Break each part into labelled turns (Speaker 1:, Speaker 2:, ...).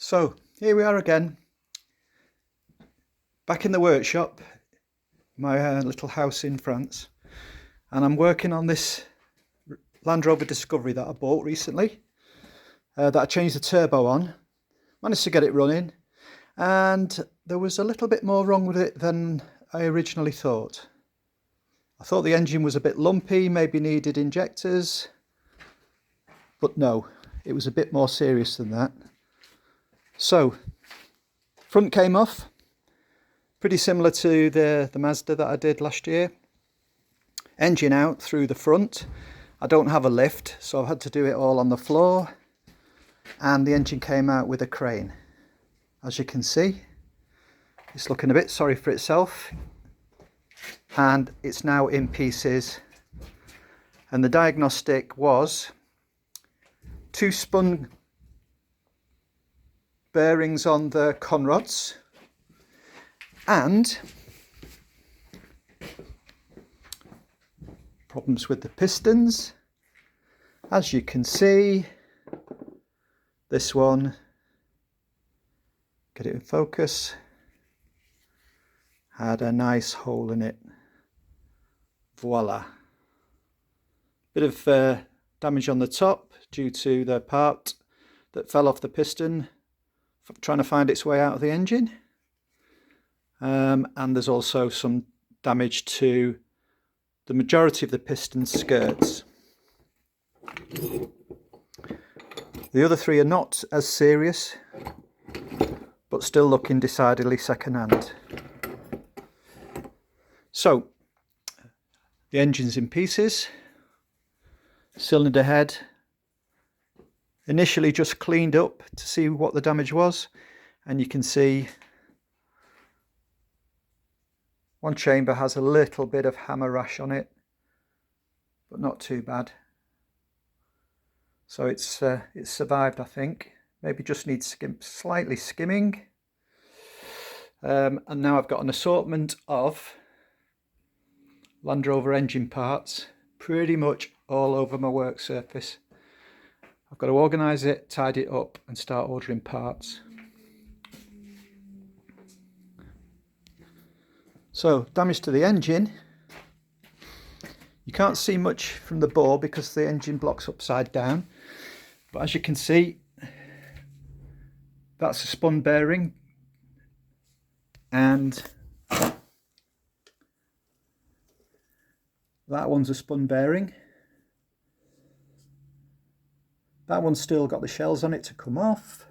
Speaker 1: So here we are again, back in the workshop, my little house in France, and I'm working on this Land Rover Discovery that I bought recently, that I changed the turbo on, managed to get it running, and there was a little bit more wrong with it than I originally thought. I thought the engine was a bit lumpy, maybe needed injectors, but no, it was a bit more serious than that. So, front came off, pretty similar to the Mazda that I did last year. Engine out through the front. I don't have a lift, so I've had to do it all on the floor. And the engine came out with a crane. As you can see, it's looking a bit sorry for itself. And it's now in pieces. And the diagnostic was 2 spun bearings on the conrods and problems with the pistons. As you can see, this one, get it in focus, had a nice hole in it. Voila. Bit of damage on the top due to the part that fell off the piston trying to find its way out of the engine, and there's also some damage to the majority of the piston skirts. The other 3 are not as serious, but still looking decidedly second hand. So the engine's in pieces, cylinder head initially just cleaned up to see what the damage was, and you can see one chamber has a little bit of hammer rash on it, but not too bad. So it's survived, I think. Maybe just needs slightly skimming. And now I've got an assortment of Land Rover engine parts pretty much all over my work surface. I've got to organise it, tidy it up and start ordering parts. So, damage to the engine. You can't see much from the bore because the engine block's upside down. But as you can see, that's a spun bearing. And that one's a spun bearing. That one's still got the shells on it to come off.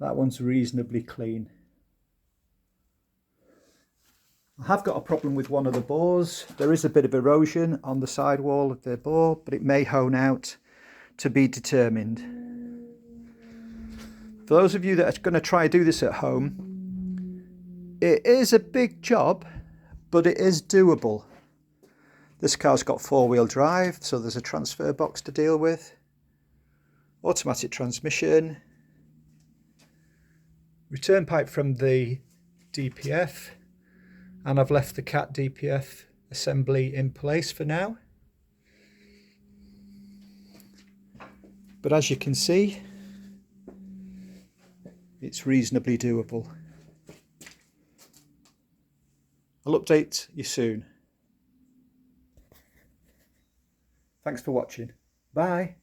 Speaker 1: That one's reasonably clean. I have got a problem with one of the bores. There is a bit of erosion on the sidewall of the bore, but it may hone out, to be determined. For those of you that are going to try do this at home, it is a big job, but it is doable. This car's got 4-wheel drive, so there's a transfer box to deal with. Automatic transmission. Return pipe from the DPF. And I've left the CAT DPF assembly in place for now. But as you can see, it's reasonably doable. I'll update you soon. Thanks for watching. Bye.